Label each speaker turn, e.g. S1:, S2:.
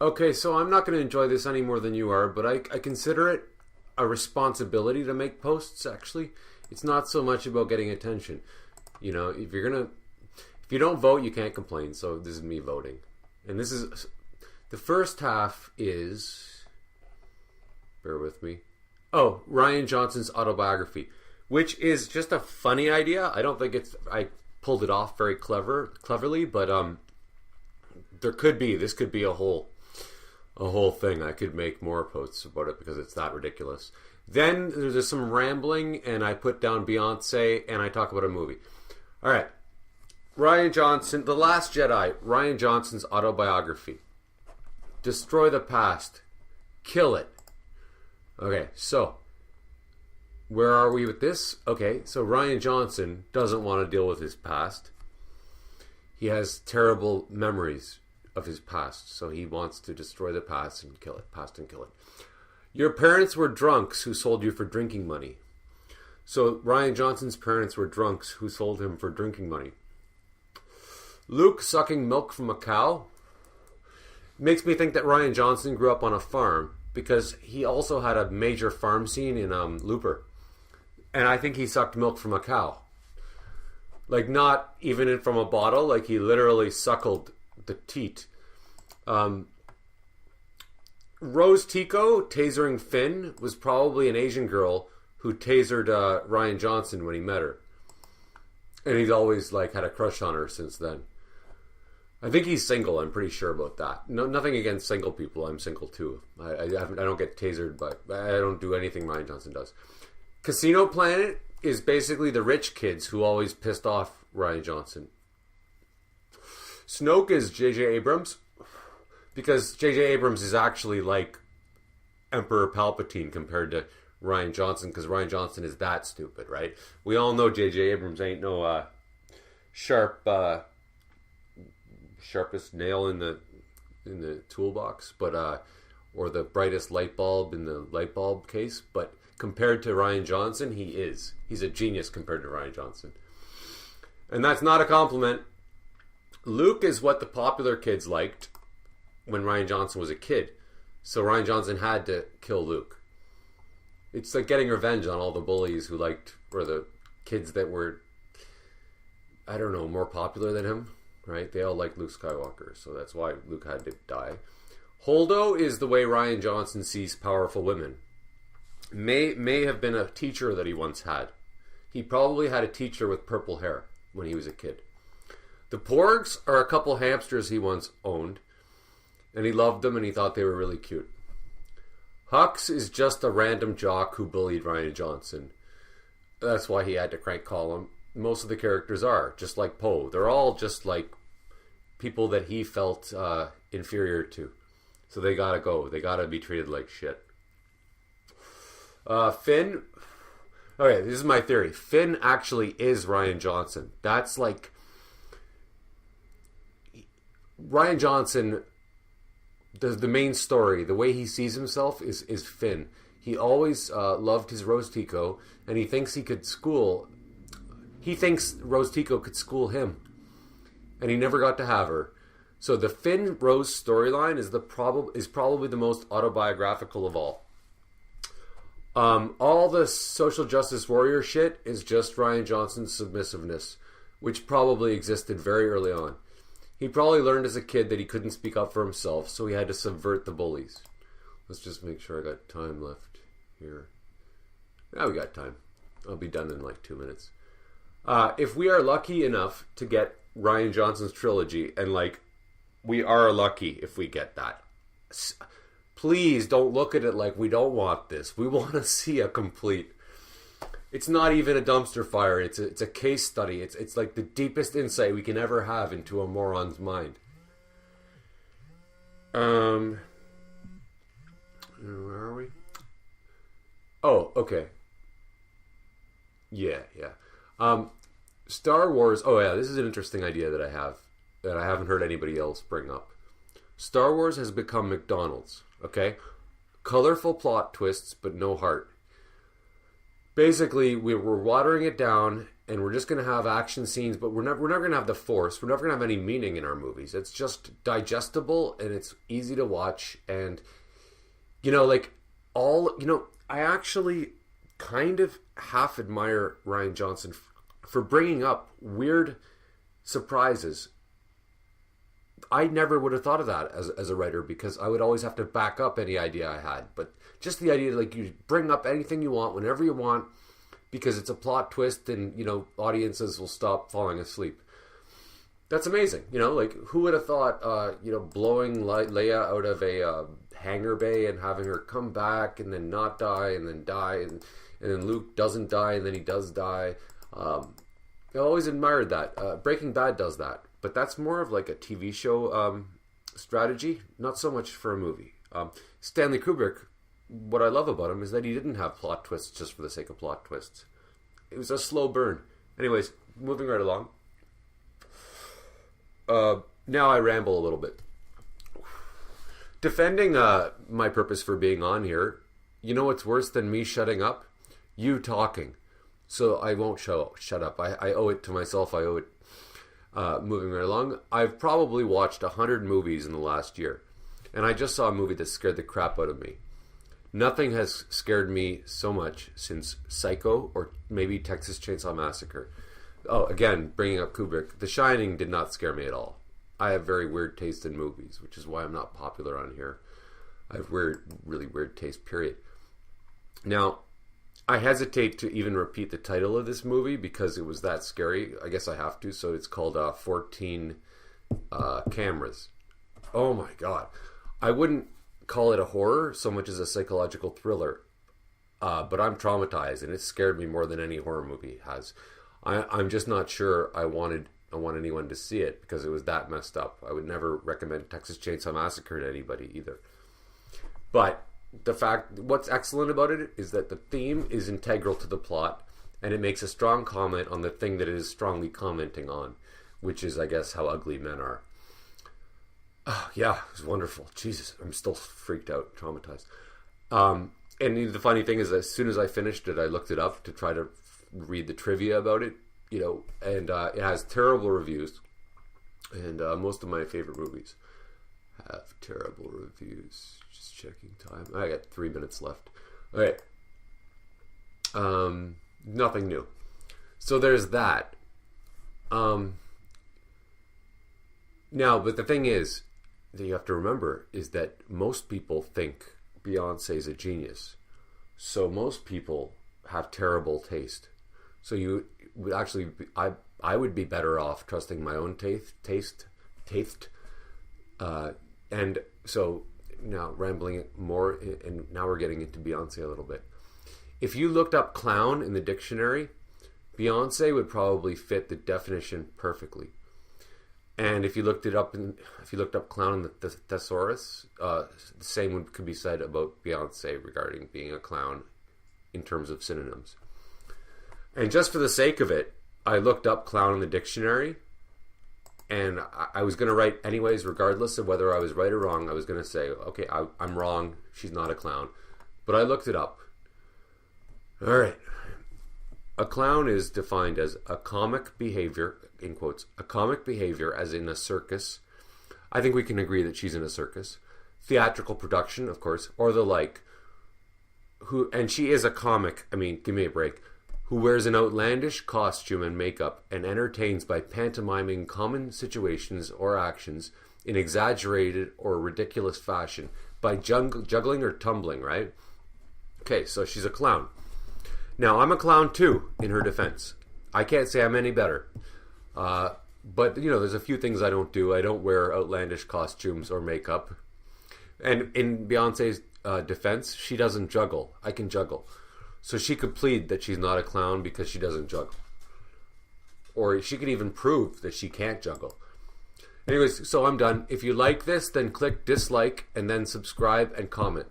S1: Okay, so I'm not going to enjoy this any more than you are, but I consider it a responsibility to make posts, actually. It's not so much about getting attention. You know, if you don't vote, you can't complain. So this is me voting. And this is, the first half is, bear with me. Oh, Rian Johnson's Autobiography, which is just a funny idea. I don't think I pulled it off very cleverly, but this could be a whole thing. I could make more posts about it because it's that ridiculous. Then there's some rambling, and I put down Beyonce, and I talk about a movie. All right. Rian Johnson, The Last Jedi, Rian Johnson's Autobiography. Destroy the past. Kill it. Okay, so where are we with this? Okay, so Rian Johnson doesn't want to deal with his past. He has terrible memories of his past, so he wants to destroy the past and kill it. Your parents were drunks who sold you for drinking money. So Rian Johnson's parents were drunks who sold him for drinking money. Luke sucking milk from a cow makes me think that Rian Johnson grew up on a farm, because he also had a major farm scene in Looper. And I think he sucked milk from a cow. Like, not even from a bottle, like he literally suckled the teat. Rose Tico tasering Finn was probably an Asian girl who tasered Rian Johnson when he met her. And he's always had a crush on her since then. I think he's single. I'm pretty sure about that. No, nothing against single people. I'm single too. I don't get tasered, but I don't do anything Rian Johnson does. Casino Planet is basically the rich kids who always pissed off Rian Johnson. Snoke is J.J. Abrams, because J.J. Abrams is actually like Emperor Palpatine compared to Rian Johnson, because Rian Johnson is that stupid, right? We all know J.J. Abrams ain't no sharpest nail in the toolbox, but or the brightest light bulb in the light bulb case, but compared to Rian Johnson, he's a genius compared to Rian Johnson. And that's not a compliment. Luke is what the popular kids liked when Rian Johnson was a kid. So Rian Johnson had to kill Luke. It's like getting revenge on all the bullies who liked, or the kids that were, I don't know, more popular than him. Right? They all like Luke Skywalker, so that's why Luke had to die. Holdo is the way Rian Johnson sees powerful women. May have been a teacher that he once had. He probably had a teacher with purple hair when he was a kid. The Porgs are a couple hamsters he once owned, and he loved them and he thought they were really cute. Hux is just a random jock who bullied Rian Johnson. That's why he had to crank call him. Most of the characters are, just like Poe. They're all just like people that he felt inferior to. So they gotta go. They gotta be treated like shit. Finn. Okay, this is my theory. Finn actually is Rian Johnson. That's like... Rian Johnson, the main story, the way he sees himself is Finn. He always loved his Rose Tico, and he thinks Rose Tico could school him, and he never got to have her. So the Finn Rose storyline is probably the most autobiographical of all. All the social justice warrior shit is just Rian Johnson's submissiveness, which probably existed very early on. He probably learned as a kid that he couldn't speak up for himself, so he had to subvert the bullies. Let's just make sure I got time left here. Now we got time. I'll be done in like 2 minutes. If we are lucky enough to get Rian Johnson's trilogy, and we are lucky if we get that, please don't look at it like we don't want this. We want to see a complete... It's not even a dumpster fire. It's a case study. It's like the deepest insight we can ever have into a moron's mind. Where are we? Oh, okay. Yeah. Star Wars. Oh yeah, this is an interesting idea that I haven't heard anybody else bring up. Star Wars has become McDonald's. Okay, colorful plot twists, but no heart. Basically, we're watering it down, and we're just going to have action scenes, but we're never going to have the force. We're never going to have any meaning in our movies. It's just digestible and it's easy to watch. And I actually kind of half admire Rian Johnson for bringing up weird surprises. I never would have thought of that as a writer, because I would always have to back up any idea I had. But just the idea, like, you bring up anything you want whenever you want, because it's a plot twist, and audiences will stop falling asleep. That's amazing. Like, who would have thought blowing Leia out of a hangar bay and having her come back and then not die and then die, and then Luke doesn't die and then he does die. I always admired that. Breaking Bad does that, but that's more of like a TV show strategy, not so much for a movie. Stanley Kubrick, what I love about him is that he didn't have plot twists just for the sake of plot twists. It was a slow burn. Anyways, moving right along. Now I ramble a little bit. Defending my purpose for being on here, you know what's worse than me shutting up? You talking. So I won't shut up. I owe it to myself. I owe it. Moving right along. I've probably watched 100 movies in the last year. And I just saw a movie that scared the crap out of me. Nothing has scared me so much since Psycho, or maybe Texas Chainsaw Massacre. Oh, again, bringing up Kubrick. The Shining did not scare me at all. I have very weird taste in movies, which is why I'm not popular on here. I have really weird taste, period. Now, I hesitate to even repeat the title of this movie because it was that scary. I guess I have to. So it's called 14 Cameras. Oh my God. I wouldn't call it a horror so much as a psychological thriller. But I'm traumatized, and it scared me more than any horror movie has. I'm just not sure I want anyone to see it because it was that messed up. I would never recommend Texas Chainsaw Massacre to anybody either. But what's excellent about it is that the theme is integral to the plot, and it makes a strong comment on the thing that it is strongly commenting on, which is, I guess, how ugly men are. Oh, yeah, it was wonderful. Jesus, I'm still freaked out, traumatized. And the funny thing is, as soon as I finished it, I looked it up to try to read the trivia about it, and it has terrible reviews, and most of my favorite movies have terrible reviews. Just checking time. I got 3 minutes left. All right. Nothing new. So there's that. Now, but the thing is that you have to remember is that most people think Beyonce is a genius. So most people have terrible taste. So you would actually, I would be better off trusting my own taste. And so now rambling more, and now we're getting into Beyonce a little bit. If you looked up clown in the dictionary, Beyonce would probably fit the definition perfectly. And if you looked up clown in the thesaurus, the same could be said about Beyonce regarding being a clown in terms of synonyms. And just for the sake of it, I looked up clown in the dictionary, and I was going to write anyways, regardless of whether I was right or wrong. I was going to say, okay, I'm wrong. She's not a clown. But I looked it up. All right. A clown is defined as a comic behavior, in quotes, a comic behavior as in a circus. I think we can agree that she's in a circus. Theatrical production, of course, or the like. And she is a comic, I mean, give me a break, who wears an outlandish costume and makeup and entertains by pantomiming common situations or actions in exaggerated or ridiculous fashion by juggling or tumbling, right? Okay, so she's a clown. Now, I'm a clown too, in her defense. I can't say I'm any better. But, there's a few things I don't do. I don't wear outlandish costumes or makeup. And in Beyonce's defense, she doesn't juggle. I can juggle. So she could plead that she's not a clown because she doesn't juggle. Or she could even prove that she can't juggle. Anyways, so I'm done. If you like this, then click dislike and then subscribe and comment.